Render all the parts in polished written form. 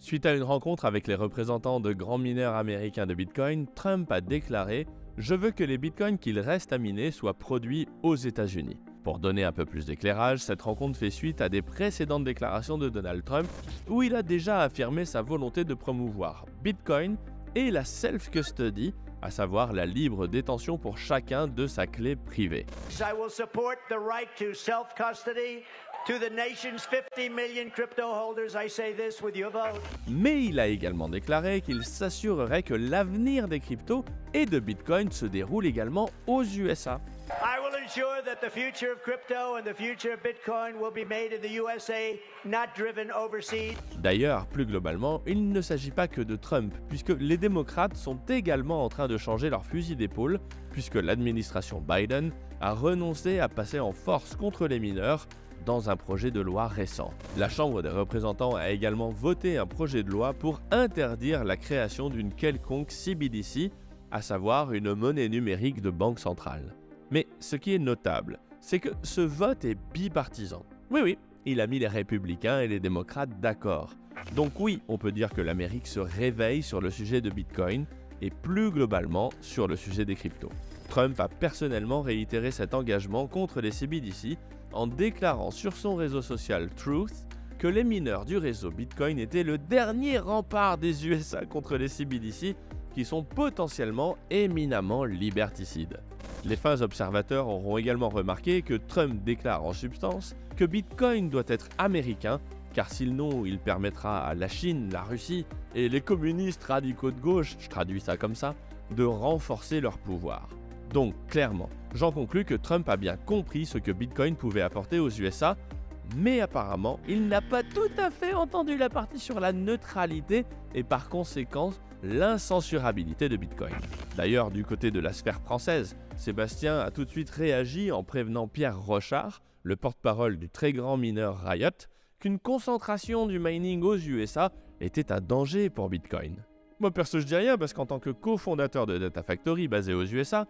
Suite à une rencontre avec les représentants de grands mineurs américains de Bitcoin, Trump a déclaré « Je veux que les bitcoins qu'il reste à miner soient produits aux États-Unis ». Pour donner un peu plus d'éclairage, cette rencontre fait suite à des précédentes déclarations de Donald Trump où il a déjà affirmé sa volonté de promouvoir Bitcoin et la self-custody, à savoir la libre détention pour chacun de sa clé privée. I will support the right to self-custody to the nation's 50 million crypto holders. I say this with your vote. Mais il a également déclaré qu'il s'assurerait que l'avenir des cryptos et de Bitcoin se déroule également aux USA. I will ensure that the future of crypto and the future of Bitcoin will be made in the USA, not driven overseas. D'ailleurs, plus globalement, il ne s'agit pas que de Trump, puisque les démocrates sont également en train de changer leur fusil d'épaule, puisque l'administration Biden a renoncé à passer en force contre les mineurs dans un projet de loi récent. La Chambre des représentants a également voté un projet de loi pour interdire la création d'une quelconque CBDC, à savoir une monnaie numérique de banque centrale. Mais ce qui est notable, c'est que ce vote est bipartisan. Oui, il a mis les républicains et les démocrates d'accord. Donc oui, on peut dire que l'Amérique se réveille sur le sujet de Bitcoin et plus globalement sur le sujet des cryptos. Trump a personnellement réitéré cet engagement contre les CBDC en déclarant sur son réseau social Truth que les mineurs du réseau Bitcoin étaient le dernier rempart des USA contre les CBDC qui sont potentiellement éminemment liberticides. Les fins observateurs auront également remarqué que Trump déclare en substance que Bitcoin doit être américain, car sinon il permettra à la Chine, la Russie et les communistes radicaux de gauche, je traduis ça comme ça, de renforcer leur pouvoir. Donc clairement, j'en conclus que Trump a bien compris ce que Bitcoin pouvait apporter aux USA, mais apparemment, il n'a pas tout à fait entendu la partie sur la neutralité et par conséquent l'incensurabilité de Bitcoin. D'ailleurs, du côté de la sphère française, Sébastien a tout de suite réagi en prévenant Pierre Rochard, le porte-parole du très grand mineur Riot, qu'une concentration du mining aux USA était un danger pour Bitcoin. Moi perso je dis rien parce qu'en tant que cofondateur de Data Factory basé aux USA,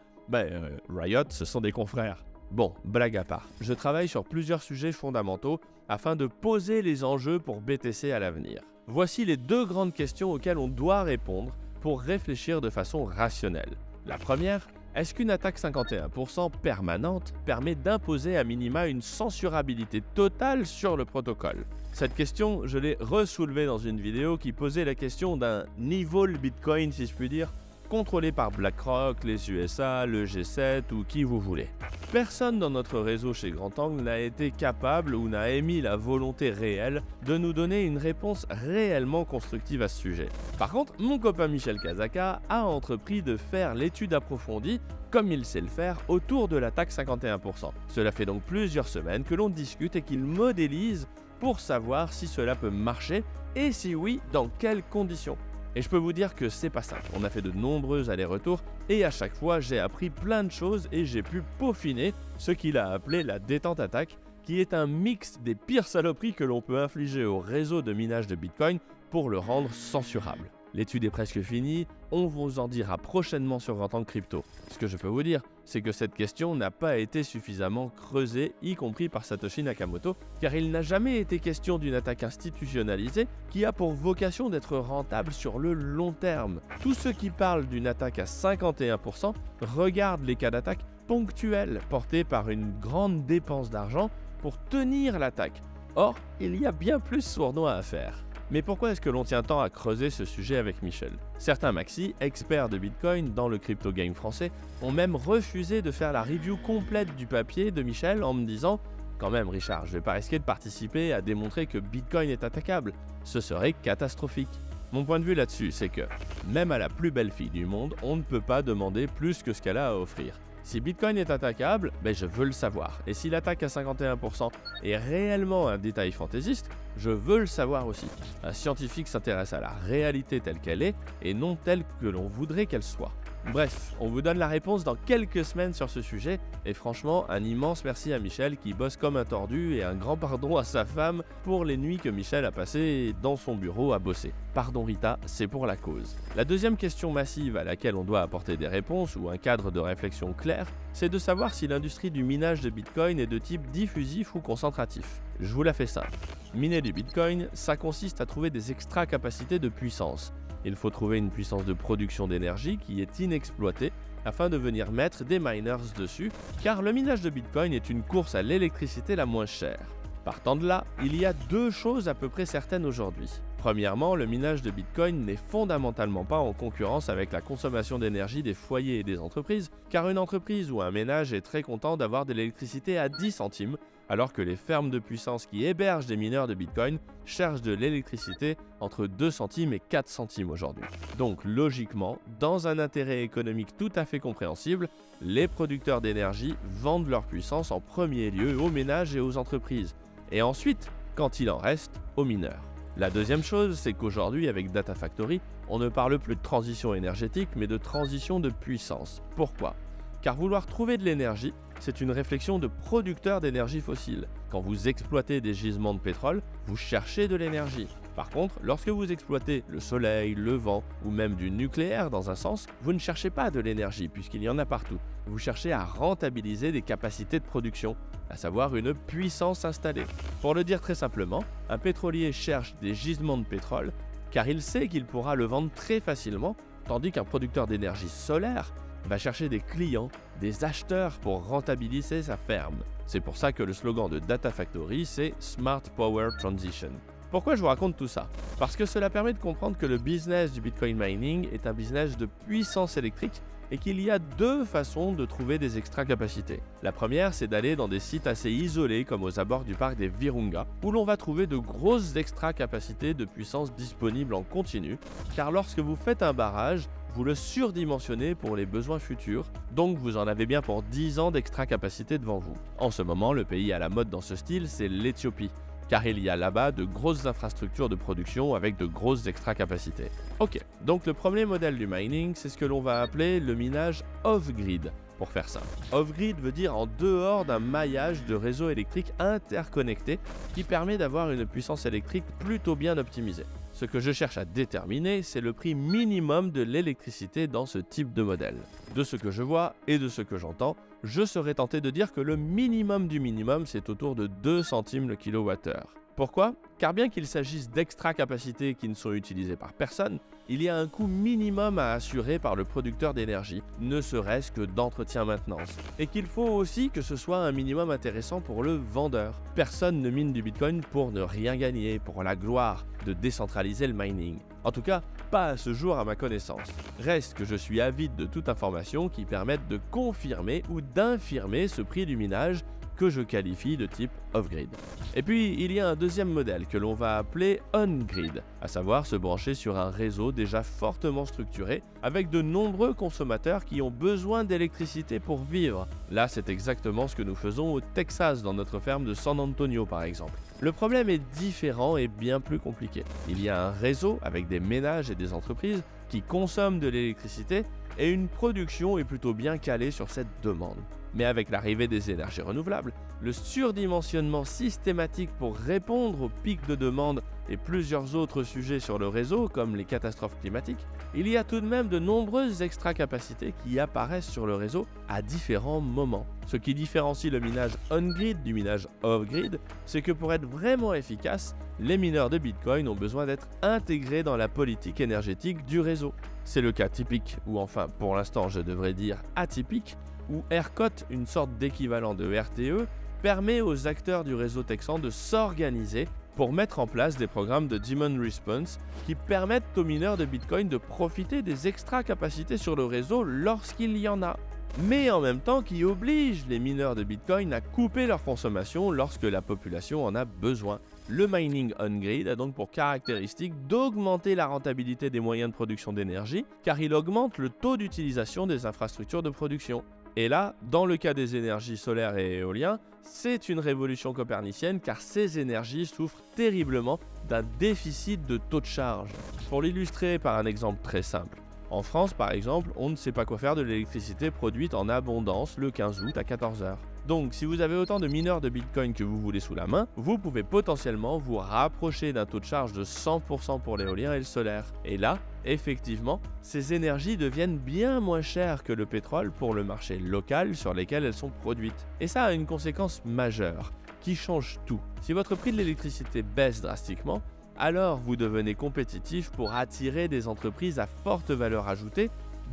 Riot ce sont des confrères. Bon, blague à part, je travaille sur plusieurs sujets fondamentaux afin de poser les enjeux pour BTC à l'avenir. Voici les deux grandes questions auxquelles on doit répondre pour réfléchir de façon rationnelle. La première, est-ce qu'une attaque 51% permanente permet d'imposer à minima une censurabilité totale sur le protocole? Cette question, je l'ai ressoulevée dans une vidéo qui posait la question d'un niveau Bitcoin, si je puis dire, contrôlé par BlackRock, les USA, le G7 ou qui vous voulez. Personne dans notre réseau chez Grand Angle n'a été capable ou n'a émis la volonté réelle de nous donner une réponse réellement constructive à ce sujet. Par contre, mon copain Michel Kazaka a entrepris de faire l'étude approfondie, comme il sait le faire, autour de l'attaque 51%. Cela fait donc plusieurs semaines que l'on discute et qu'il modélise pour savoir si cela peut marcher et si oui, dans quelles conditions. Et je peux vous dire que c'est pas simple, on a fait de nombreux allers-retours et à chaque fois j'ai appris plein de choses et j'ai pu peaufiner ce qu'il a appelé la détente attaque, qui est un mix des pires saloperies que l'on peut infliger au réseau de minage de Bitcoin pour le rendre censurable. L'étude est presque finie, on vous en dira prochainement sur Grand Angle Crypto. Ce que je peux vous dire, c'est que cette question n'a pas été suffisamment creusée, y compris par Satoshi Nakamoto, car il n'a jamais été question d'une attaque institutionnalisée qui a pour vocation d'être rentable sur le long terme. Tous ceux qui parlent d'une attaque à 51% regardent les cas d'attaque ponctuels portés par une grande dépense d'argent pour tenir l'attaque. Or, il y a bien plus sournois à faire. Mais pourquoi est-ce que l'on tient tant à creuser ce sujet avec Michel? Certains maxis, experts de Bitcoin dans le crypto game français, ont même refusé de faire la review complète du papier de Michel en me disant « Quand même Richard, je vais pas risquer de participer à démontrer que Bitcoin est attaquable, ce serait catastrophique ». Mon point de vue là-dessus, c'est que, même à la plus belle fille du monde, on ne peut pas demander plus que ce qu'elle a à offrir. Si Bitcoin est attaquable, je veux le savoir. Et si l'attaque à 51% est réellement un détail fantaisiste, je veux le savoir aussi. Un scientifique s'intéresse à la réalité telle qu'elle est et non telle que l'on voudrait qu'elle soit. Bref, on vous donne la réponse dans quelques semaines sur ce sujet et franchement, un immense merci à Michel qui bosse comme un tordu et un grand pardon à sa femme pour les nuits que Michel a passées dans son bureau à bosser. Pardon Rita, c'est pour la cause. La deuxième question massive à laquelle on doit apporter des réponses ou un cadre de réflexion clair, c'est de savoir si l'industrie du minage de Bitcoin est de type diffusif ou concentratif. Je vous la fais simple. Miner du Bitcoin, ça consiste à trouver des extra capacités de puissance. Il faut trouver une puissance de production d'énergie qui est inexploitée afin de venir mettre des miners dessus, car le minage de Bitcoin est une course à l'électricité la moins chère. Partant de là, il y a deux choses à peu près certaines aujourd'hui. Premièrement, le minage de Bitcoin n'est fondamentalement pas en concurrence avec la consommation d'énergie des foyers et des entreprises, car une entreprise ou un ménage est très content d'avoir de l'électricité à 10 centimes, alors que les fermes de puissance qui hébergent des mineurs de Bitcoin cherchent de l'électricité entre 2 centimes et 4 centimes aujourd'hui. Donc logiquement, dans un intérêt économique tout à fait compréhensible, les producteurs d'énergie vendent leur puissance en premier lieu aux ménages et aux entreprises, et ensuite, quand il en reste, aux mineurs. La deuxième chose, c'est qu'aujourd'hui, avec Data Factory, on ne parle plus de transition énergétique, mais de transition de puissance. Pourquoi ? Car vouloir trouver de l'énergie, c'est une réflexion de producteur d'énergie fossile. Quand vous exploitez des gisements de pétrole, vous cherchez de l'énergie. Par contre, lorsque vous exploitez le soleil, le vent ou même du nucléaire dans un sens, vous ne cherchez pas de l'énergie puisqu'il y en a partout. Vous cherchez à rentabiliser des capacités de production, à savoir une puissance installée. Pour le dire très simplement, un pétrolier cherche des gisements de pétrole car il sait qu'il pourra le vendre très facilement, tandis qu'un producteur d'énergie solaire va chercher des clients, des acheteurs pour rentabiliser sa ferme. C'est pour ça que le slogan de Data Factory, c'est Smart Power Transition. Pourquoi je vous raconte tout ça? Parce que cela permet de comprendre que le business du Bitcoin mining est un business de puissance électrique et qu'il y a deux façons de trouver des extra capacités. La première, c'est d'aller dans des sites assez isolés comme aux abords du parc des Virunga, où l'on va trouver de grosses extra capacités de puissance disponibles en continu, car lorsque vous faites un barrage, vous le surdimensionnez pour les besoins futurs, donc vous en avez bien pour 10 ans d'extra capacité devant vous. En ce moment, le pays à la mode dans ce style, c'est l'Éthiopie, car il y a là-bas de grosses infrastructures de production avec de grosses extra capacités. Ok, donc le premier modèle du mining, c'est ce que l'on va appeler le minage off-grid. Pour faire simple, off-grid veut dire en dehors d'un maillage de réseaux électriques interconnectés qui permet d'avoir une puissance électrique plutôt bien optimisée. Ce que je cherche à déterminer, c'est le prix minimum de l'électricité dans ce type de modèle. De ce que je vois et de ce que j'entends, je serais tenté de dire que le minimum du minimum, c'est autour de 2 centimes le kilowattheure. Pourquoi? Car bien qu'il s'agisse d'extra capacités qui ne sont utilisées par personne, il y a un coût minimum à assurer par le producteur d'énergie, ne serait-ce que d'entretien-maintenance. Et qu'il faut aussi que ce soit un minimum intéressant pour le vendeur. Personne ne mine du Bitcoin pour ne rien gagner, pour la gloire de décentraliser le mining. En tout cas, pas à ce jour à ma connaissance. Reste que je suis avide de toute information qui permette de confirmer ou d'infirmer ce prix du minage que je qualifie de type off-grid. Et puis, il y a un deuxième modèle que l'on va appeler on-grid, à savoir se brancher sur un réseau déjà fortement structuré, avec de nombreux consommateurs qui ont besoin d'électricité pour vivre. Là, c'est exactement ce que nous faisons au Texas, dans notre ferme de San Antonio par exemple. Le problème est différent et bien plus compliqué. Il y a un réseau avec des ménages et des entreprises qui consomment de l'électricité et une production est plutôt bien calée sur cette demande. Mais avec l'arrivée des énergies renouvelables, le surdimensionnement systématique pour répondre aux pics de demande et plusieurs autres sujets sur le réseau, comme les catastrophes climatiques, il y a tout de même de nombreuses extra-capacités qui apparaissent sur le réseau à différents moments. Ce qui différencie le minage on-grid du minage off-grid, c'est que pour être vraiment efficace, les mineurs de Bitcoin ont besoin d'être intégrés dans la politique énergétique du réseau. C'est le cas typique, ou enfin pour l'instant je devrais dire atypique, où ERCOT, une sorte d'équivalent de RTE, permet aux acteurs du réseau texan de s'organiser pour mettre en place des programmes de demand response qui permettent aux mineurs de Bitcoin de profiter des extra capacités sur le réseau lorsqu'il y en a, mais en même temps qui obligent les mineurs de Bitcoin à couper leur consommation lorsque la population en a besoin. Le mining on-grid a donc pour caractéristique d'augmenter la rentabilité des moyens de production d'énergie car il augmente le taux d'utilisation des infrastructures de production. Et là, dans le cas des énergies solaires et éoliennes, c'est une révolution copernicienne car ces énergies souffrent terriblement d'un déficit de taux de charge. Pour l'illustrer par un exemple très simple, en France par exemple, on ne sait pas quoi faire de l'électricité produite en abondance le 15 août à 14h. Donc si vous avez autant de mineurs de Bitcoin que vous voulez sous la main, vous pouvez potentiellement vous rapprocher d'un taux de charge de 100% pour l'éolien et le solaire. Et là, effectivement, ces énergies deviennent bien moins chères que le pétrole pour le marché local sur lequel elles sont produites. Et ça a une conséquence majeure, qui change tout. Si votre prix de l'électricité baisse drastiquement, alors vous devenez compétitif pour attirer des entreprises à forte valeur ajoutée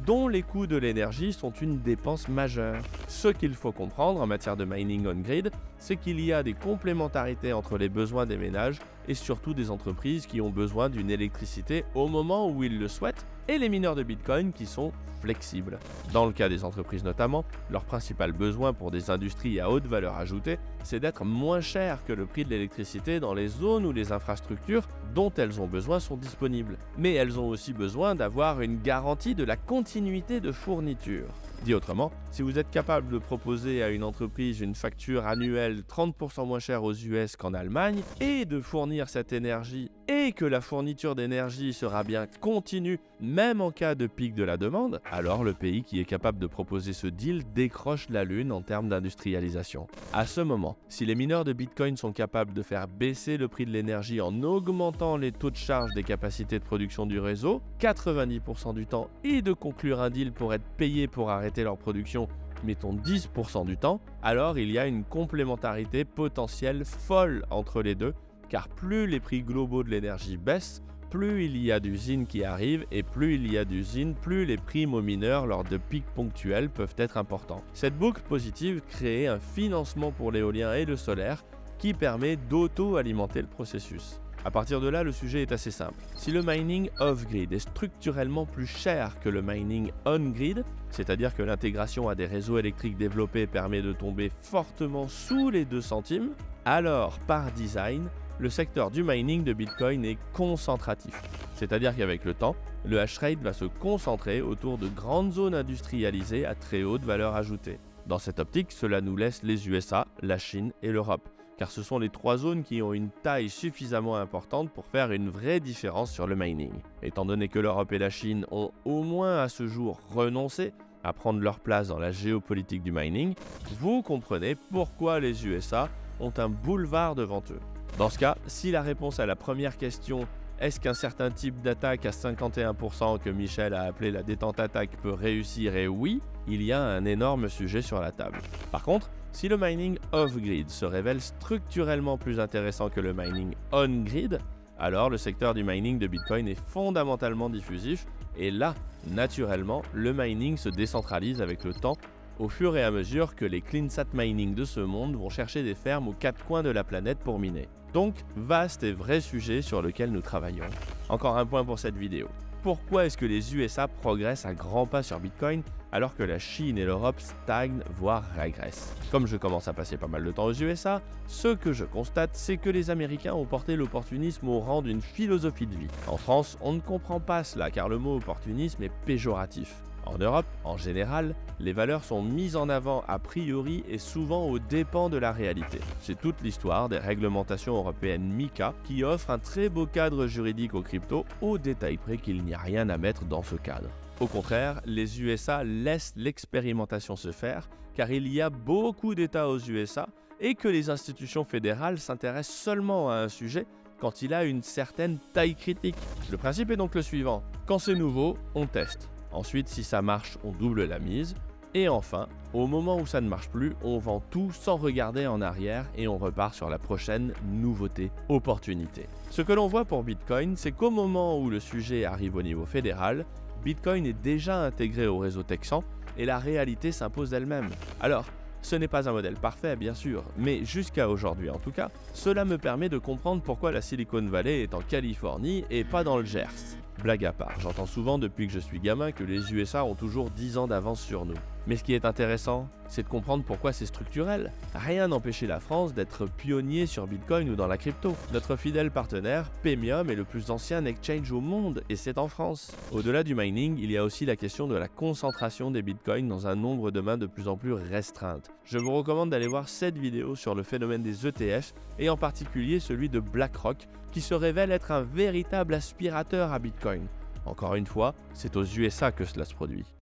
dont les coûts de l'énergie sont une dépense majeure. Ce qu'il faut comprendre en matière de mining on-grid, c'est qu'il y a des complémentarités entre les besoins des ménages et surtout des entreprises qui ont besoin d'une électricité au moment où ils le souhaitent et les mineurs de Bitcoin qui sont flexibles. Dans le cas des entreprises notamment, leur principal besoin pour des industries à haute valeur ajoutée, c'est d'être moins cher que le prix de l'électricité dans les zones où les infrastructures dont elles ont besoin sont disponibles. Mais elles ont aussi besoin d'avoir une garantie de la continuité de fourniture. Dit autrement, si vous êtes capable de proposer à une entreprise une facture annuelle 30% moins chère aux US qu'en Allemagne et de fournir cette énergie et que la fourniture d'énergie sera bien continue même en cas de pic de la demande, alors le pays qui est capable de proposer ce deal décroche la lune en termes d'industrialisation. À ce moment, si les mineurs de Bitcoin sont capables de faire baisser le prix de l'énergie en augmentant les taux de charge des capacités de production du réseau 90% du temps et de conclure un deal pour être payé pour arrêter leur production, mettons 10% du temps, alors il y a une complémentarité potentielle folle entre les deux, car plus les prix globaux de l'énergie baissent, plus il y a d'usines qui arrivent et plus il y a d'usines, plus les primes aux mineurs lors de pics ponctuels peuvent être importants. Cette boucle positive crée un financement pour l'éolien et le solaire qui permet d'auto-alimenter le processus. À partir de là, le sujet est assez simple. Si le mining off-grid est structurellement plus cher que le mining on-grid, c'est-à-dire que l'intégration à des réseaux électriques développés permet de tomber fortement sous les 2 centimes, alors par design, le secteur du mining de Bitcoin est concentratif. C'est-à-dire qu'avec le temps, le hash rate va se concentrer autour de grandes zones industrialisées à très haute valeur ajoutée. Dans cette optique, cela nous laisse les USA, la Chine et l'Europe, car ce sont les 3 zones qui ont une taille suffisamment importante pour faire une vraie différence sur le mining. Étant donné que l'Europe et la Chine ont au moins à ce jour renoncé à prendre leur place dans la géopolitique du mining, vous comprenez pourquoi les USA ont un boulevard devant eux. Dans ce cas, si la réponse à la première question « Est-ce qu'un certain type d'attaque à 51% que Michel a appelé la détente attaque peut réussir ?» et oui, il y a un énorme sujet sur la table. Par contre, si le mining off-grid se révèle structurellement plus intéressant que le mining on-grid, alors le secteur du mining de Bitcoin est fondamentalement diffusif et là, naturellement, le mining se décentralise avec le temps au fur et à mesure que les CleanSat mining de ce monde vont chercher des fermes aux 4 coins de la planète pour miner. Donc, vaste et vrai sujet sur lequel nous travaillons. Encore un point pour cette vidéo. Pourquoi est-ce que les USA progressent à grands pas sur Bitcoin alors que la Chine et l'Europe stagnent, voire régressent? Comme je commence à passer pas mal de temps aux USA, ce que je constate, c'est que les Américains ont porté l'opportunisme au rang d'une philosophie de vie. En France, on ne comprend pas cela car le mot opportunisme est péjoratif. En Europe, en général, les valeurs sont mises en avant a priori et souvent aux dépens de la réalité. C'est toute l'histoire des réglementations européennes MiCA qui offrent un très beau cadre juridique aux cryptos, au détail près qu'il n'y a rien à mettre dans ce cadre. Au contraire, les USA laissent l'expérimentation se faire car il y a beaucoup d'États aux USA et que les institutions fédérales s'intéressent seulement à un sujet quand il a une certaine taille critique. Le principe est donc le suivant, quand c'est nouveau, on teste. Ensuite, si ça marche, on double la mise. Et enfin, au moment où ça ne marche plus, on vend tout sans regarder en arrière et on repart sur la prochaine nouveauté, opportunité. Ce que l'on voit pour Bitcoin, c'est qu'au moment où le sujet arrive au niveau fédéral, Bitcoin est déjà intégré au réseau texan et la réalité s'impose d'elle-même. Alors, ce n'est pas un modèle parfait, bien sûr, mais jusqu'à aujourd'hui en tout cas, cela me permet de comprendre pourquoi la Silicon Valley est en Californie et pas dans le Gers. Blague à part, j'entends souvent depuis que je suis gamin que les USA ont toujours 10 ans d'avance sur nous. Mais ce qui est intéressant, c'est de comprendre pourquoi c'est structurel. Rien n'empêchait la France d'être pionnier sur Bitcoin ou dans la crypto. Notre fidèle partenaire, Paymium, est le plus ancien exchange au monde et c'est en France. Au-delà du mining, il y a aussi la question de la concentration des Bitcoins dans un nombre de mains de plus en plus restreinte. Je vous recommande d'aller voir cette vidéo sur le phénomène des ETF et en particulier celui de BlackRock qui se révèle être un véritable aspirateur à Bitcoin. Encore une fois, c'est aux USA que cela se produit.